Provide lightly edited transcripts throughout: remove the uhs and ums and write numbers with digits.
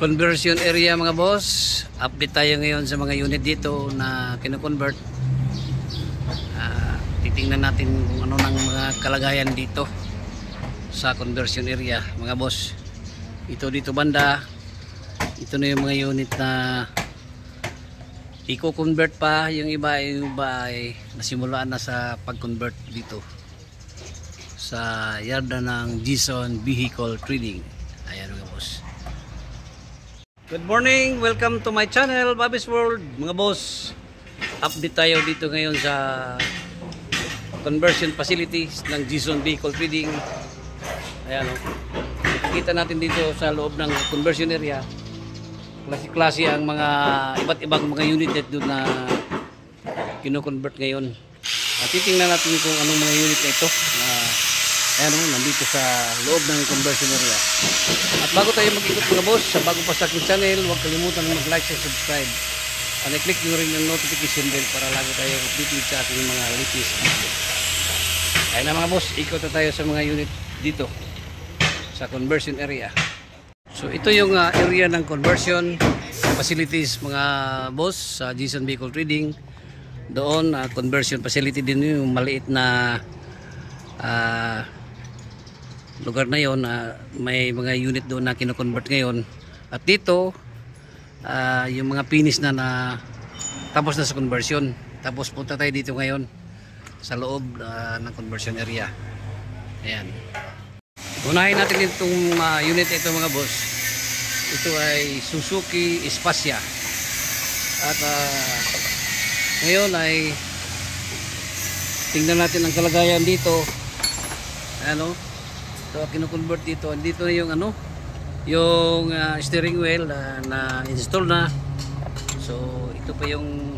Conversion area mga boss. Update tayo ngayon sa mga unit dito na kino-convert. Titingnan natin kung ano ng mga kalagayan dito sa conversion area mga boss. Ito dito banda, ito na yung mga unit na i-convert pa. Yung iba ay nasimulaan na sa pag-convert dito sa yarda ng Jason Vehicle Trading. Ayan mga boss. Good morning, welcome to my channel, Bobby's World. Mga boss, update tayo dito ngayon sa conversion facilities ng Jason Vehicle Trading. Ayan o, nakikita natin dito sa loob ng conversion area, klase-klase ang mga iba't ibang mga unit doon na kino-convert ngayon. At titingnan natin kung anong mga unit na ito na ayan o, nandito sa loob ng conversion area. At bago tayo mag-ikot mga boss, sa bago pa sa aking channel, huwag kalimutan mag-like and subscribe. And i-click nyo rin yung notification bell para lagi tayo updated sa ating mga latest video. Ayan na mga boss, ikot na tayo sa mga unit dito sa conversion area. So ito yung area ng conversion facilities mga boss sa Jason Vehicle Trading. Doon conversion facility din yung maliit na lugar na yon. May mga unit doon na kino-convert ngayon. At dito yung mga finish na tapos na sa conversion. Tapos punta tayo dito ngayon sa loob ng conversion area. Ayan. Unahin natin itong unit ito mga boss. Ito ay Suzuki Espacia. At ngayon ay tingnan natin ang kalagayan dito. Ano? Ito kino-convert dito. Dito na yung ano, yung steering wheel na install na. So ito pa yung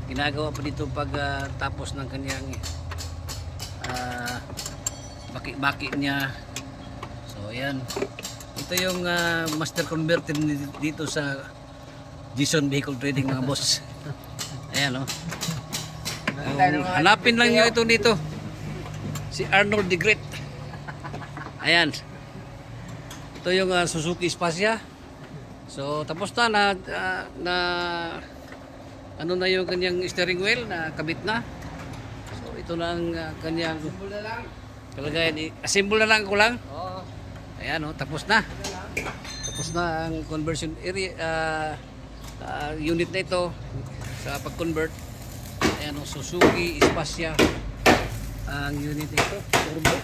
ginagawa pa dito pag tapos ng kanyang baki-baki niya. So ayan. Ito yung master converter dito sa Jason Vehicle Trading mga boss. Ayan o. Hanapin lang nyo ito dito. Si Arnold the Great. Ayan. Ito yung Suzuki Espacia. So tapos na ano na yung kanyang steering wheel na kabit na. So ito na ang kanyang kalagayan. Assemble na lang ko lang. Ayan o, tapos na. Tapos na ang conversion area unit na ito sa pag-convert. Ayan o, Suzuki Espacia ang unit ito. Turbo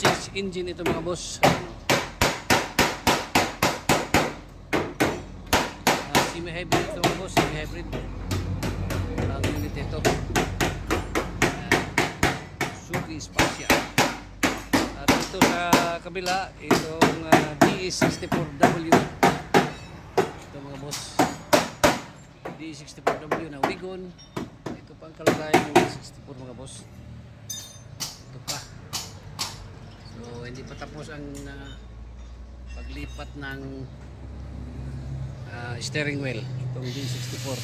6 engine ito mga boss. Semi-hybrid ito mga boss. Semi-hybrid ang unit ito. Suzuki Espacia. At ito sa kabila, itong DE64W. Ito mga boss, DE64W na Wigon. Ito pa ang kalagayan ng DE64 mga boss. Ito pa. So hindi pa tapos ang paglipat ng steering wheel itong DE64.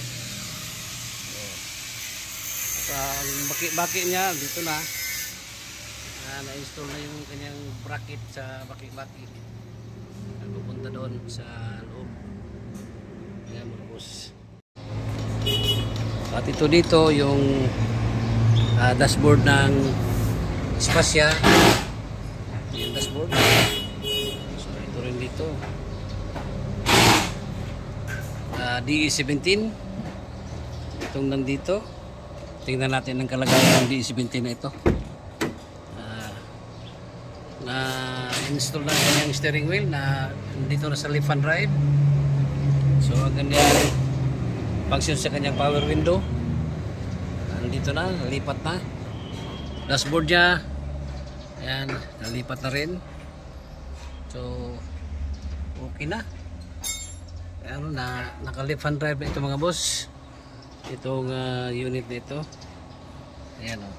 So, ang baki-baki niya dito na. Na-install na yung kanyang bracket sa baki-baki. Pupunta doon sa loob. Ayan mga boss. At ito dito yung dashboard ng Espacia. Yung dashboard. So ito rin dito. DE17. Itong nandito. Tingnan natin ang kalagayan ng DE17 na ito. Na-install na kanyang steering wheel na dito na sa left hand drive. So ang kanyang function sa kanyang power window nandito na, nalipat na. Dashboard niya ayan, nalipat na rin. So okay na. Ano na, naka left hand drive na ito mga boss. Itong unit na ito. Ayan o.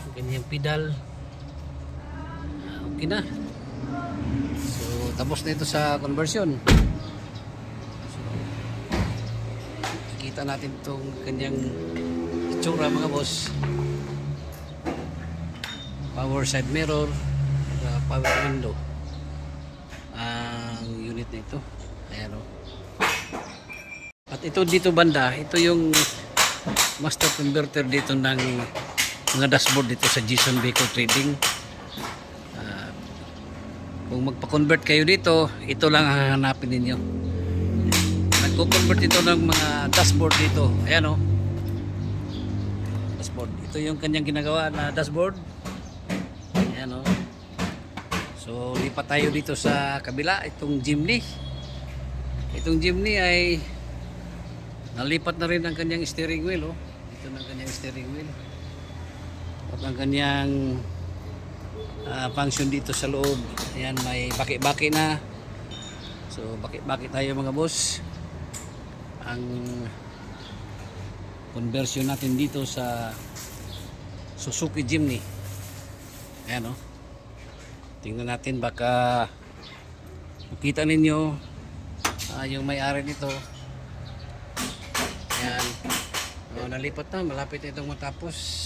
Ang kanyang pedal okay na. So tapos na ito sa conversion. So kita natin itong kanyang itsura mga boss. Power side mirror, power window. Itong unit na ito. Ayan o. At ito dito banda, ito yung master converter dito ng mga dashboard dito sa Jason Vehicle Trading. Kung magpa-convert kayo dito, ito lang ang hahanapin ninyo. Nagko-convert ito ng mga dashboard dito. Ayan o. Dashboard. Ito yung kanyang ginagawa na dashboard. Ayan o. So, lipat tayo dito sa kabila. Itong Jimny. Itong Jimny ay nalipat na rin ang kanyang steering wheel. Oh. Ito na ang kanyang steering wheel. At ang kanyang function dito sa loob. Ayan, may baki-baki na. So, baki-baki tayo mga boss. Ang conversion natin dito sa Suzuki Jimny. Ayan o. Tingnan natin, baka makita ninyo yung may-ari nito. Ayan. Nalipat na, malapit na itong matapos.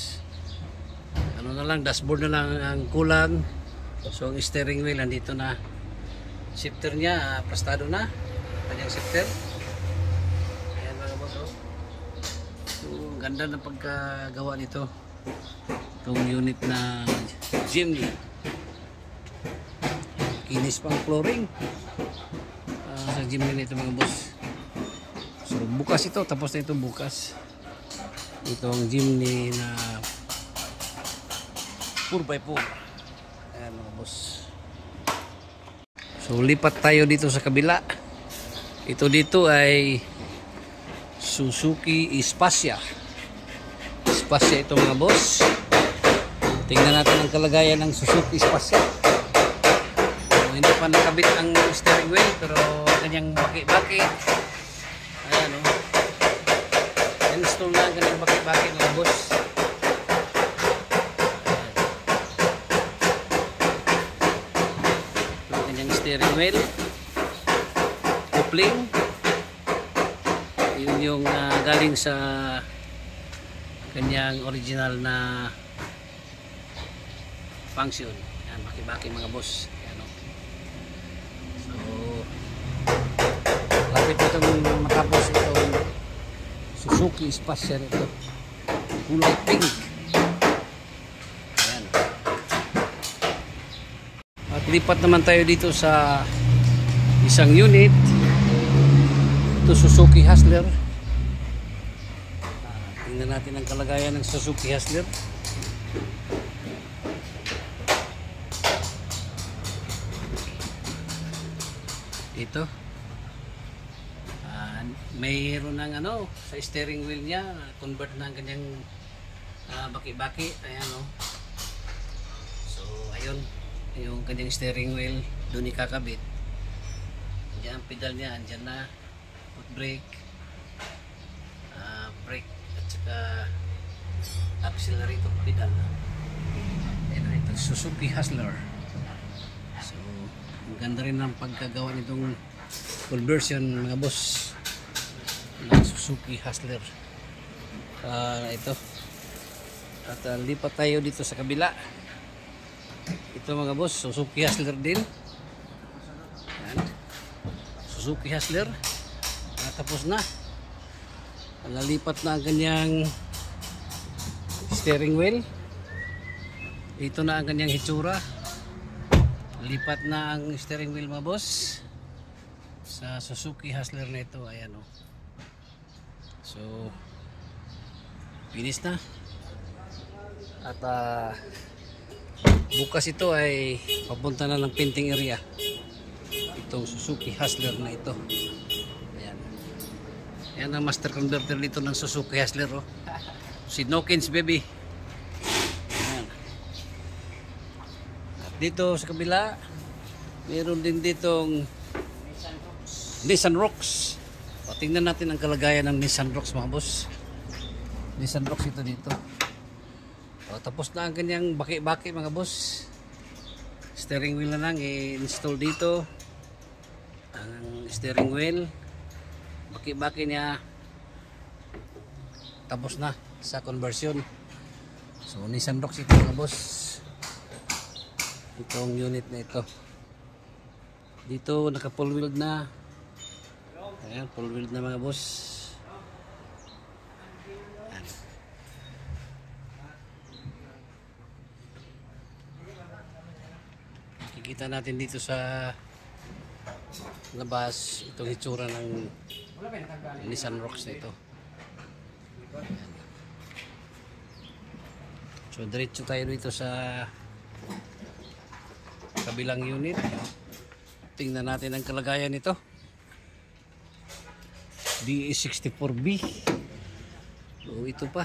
Ano na lang, dashboard na lang ang kulang. So ang steering wheel nandito na. Shifter niya prestado na. Kanyang shifter. Ayan mga boss. So ganda ng pagkagawa nito. Itong unit na Jimny. Kinis pang flooring sa Jimny nito mga boss. So bukas ito, tapos na ito bukas. Itong Jimny na 4x4. Ayan mga boss. So lipat tayo dito sa kabila. Ito dito ay Suzuki Spazia. Spazia ito mga boss. Tingnan natin ang kalagayan ng Suzuki Spazia. So, hindi pa nakabit ang steering wheel pero kanyang baki-baki. Ayan o. Install na ang kanyang baki-baki mga boss. Steering wheel, coupling, yun yung galing sa kanyang original na function. Yan, baki-baki mga boss. Yan, so lapit itong matapos itong Suzuki Spazia ito, kulay pink. Lipat naman tayo dito sa isang unit. Ito Suzuki Hustler. Tingnan natin ang kalagayan ng Suzuki Hustler. Ito. Mayroon ng ano sa steering wheel niya, convert na ang kanyang baki-baki. Ayan o. So ayun. Yung kanyang steering wheel doon ikakabit. Diyan ang pedal niya, andyan na foot brake, brake at saka accelerator pedal. Ayan na ito, Suzuki Hustler. So ang ganda rin ng pagkagawa nitong conversion mga boss ng Suzuki Hustler. Ito at lipat tayo dito sa kabila. Ito mga boss, Suzuki Hustler din. Ayan. Suzuki Hustler. Tapos na. Nalipat na ang kanyang steering wheel. Ito na ang kanyang hitsura. Lipat na ang steering wheel mga boss sa Suzuki Hustler na ito. Ayan o. So finish na. At bukas ito ay papunta na ng painting area. Itong Suzuki Hustler na ito. Ayan. Ayan ang master converter dito ng Suzuki Hustler. Oh. Si Nokins baby. Ayan. At dito sa kabila, meron din ditong Nissan Rocks. O, tingnan natin ang kalagayan ng Nissan Rocks mga boss. Nissan Rocks ito dito. O, tapos na ang kanyang baki-baki mga boss. Steering wheel na lang i-install dito. Ang steering wheel, baki-baki niya, tapos na sa conversion. So Nissan Rocks ito mga boss. Itong unit na ito. Dito naka full wheel na. Ayan, full wheel na mga boss. Ayan. Kikita natin dito sa labas itong itsura ng Nissan Rocks na ito. So diretso tayo dito sa kabilang unit. Tingnan natin ang kalagayan nito. DE64B. So ito pa.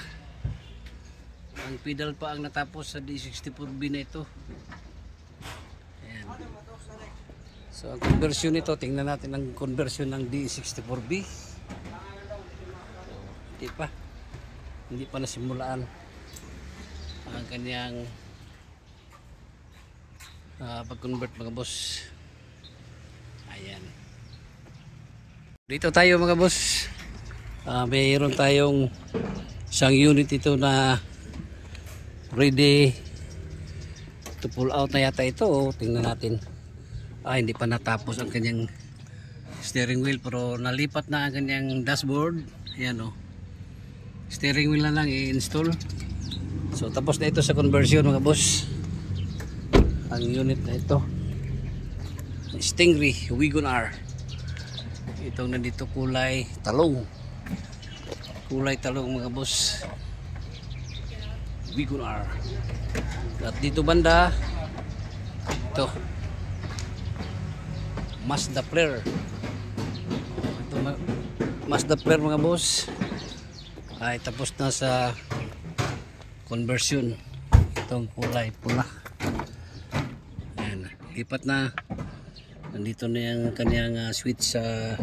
Ang pedal pa ang natapos sa DE64B na ito. Ayan. So ang conversion nito, tingnan natin ang conversion ng DE64B. Hindi pa nasimulaan ang kanyang pag-convert mga boss. Ayan. Dito tayo mga boss. Mayroon tayong isang unit ito na ready to pull out na yata ito. Tingnan natin. Hindi pa natapos ang kanyang steering wheel pero nalipat na ang kanyang dashboard. Ayan o. Steering wheel na lang i-install. So tapos na ito sa conversion mga boss. Ang unit na ito. Stingray Wagon R. Itong nandito kulay talong. Kulay talong mga boss. Wagon R. At dito banda ito Mazda Flare. Ito Mazda Flare mga boss. Ay tapos na sa conversion. Itong kulay pula. Ayan, lipat na. Nandito na yung kanyang switch sa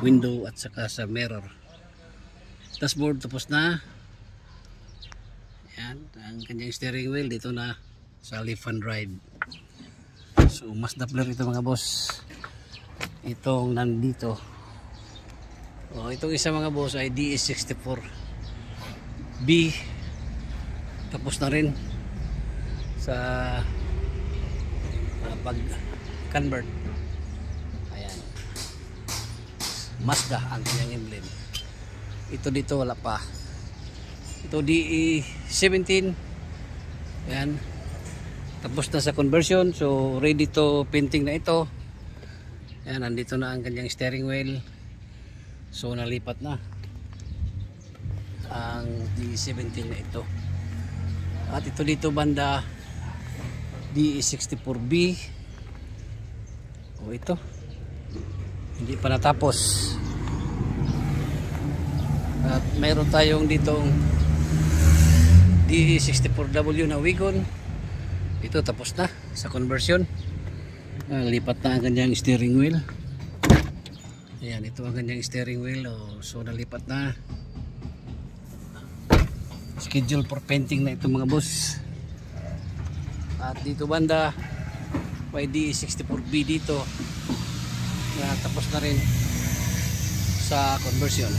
window at saka sa mirror. Dashboard tapos na. Ayan, ang kanyang steering wheel dito na sa left hand drive. So Mazda Flare ito mga boss. Itong nandito. Itong isa mga boss ay DE64B. Tapos na rin sa pag-convert. Ayan. Mazda ang kanyang emblem. Ito dito wala pa. Ito DE17. Ayan. Tapos na sa conversion. So ready to painting na ito. Ayan. Nandito na ang kanyang steering wheel. So nalipat na ang DE17 na ito. At ito dito banda DE64B. Ito hindi pa natapos. At mayroon tayong ditong DE64W na wagon. Ito tapos na sa conversion. Lipat na ang kanyang steering wheel. Ayan, ito ang kanyang steering wheel. So nalipat na. Schedule for painting na ito mga boss. At dito banda may DE64B dito na tapos na rin sa conversion.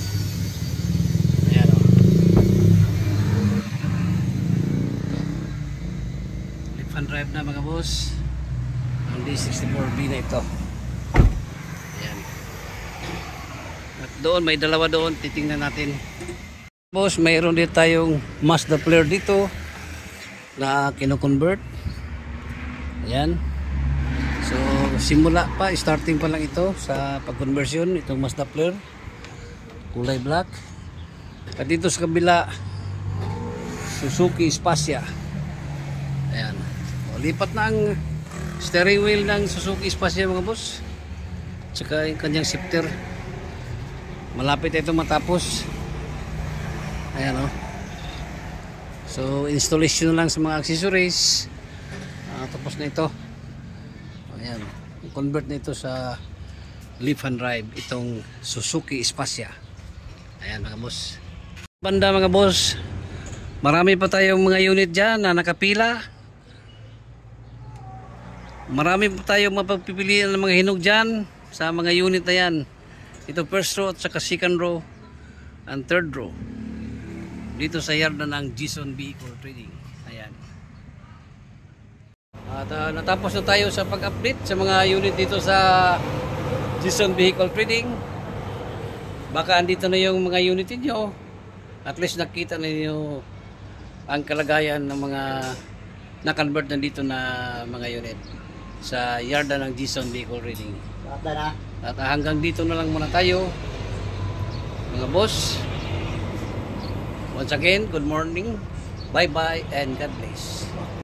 Ayan o. Left hand drive na mga boss ang DE64B na ito. Ayan. At doon may dalawa doon, titingnan natin. Boss, mayroon din tayong Mazda Flare dito na kino-convert. Ayan. So simula pa, starting pa lang ito sa pag-conversion itong Mazda Flare kulay black. At dito sa kabila Suzuki Spacia. Ayan. Lipat na ang steering wheel ng Suzuki Spacia mga boss. Tsaka yung kanyang shifter. Malapit ito matapos. Ayan o. So installation lang sa mga accessories. Tapos na ito. Ayan. Convert na ito sa left hand drive itong Suzuki Spacia. Ayan mga boss. Banda mga boss. Marami pa tayong mga unit dyan na nakapila. Marami pa tayong mapagpipilian ng mga hinog dyan sa mga unit na yan. Ito first row at saka second row and third row. Dito sa yard na ng Jason Vehicle Trading. Ayan. At At natapos na tayo sa pag-update sa mga unit dito sa Jason Vehicle Trading. Baka andito na yung mga unit niyo. At least nakita na niyo ang kalagayan ng mga na-convert na dito na mga unit sa yarda ng Jason Vehicle Trading. At hanggang dito na lang muna tayo mga boss. Once again, good morning, bye bye and God bless.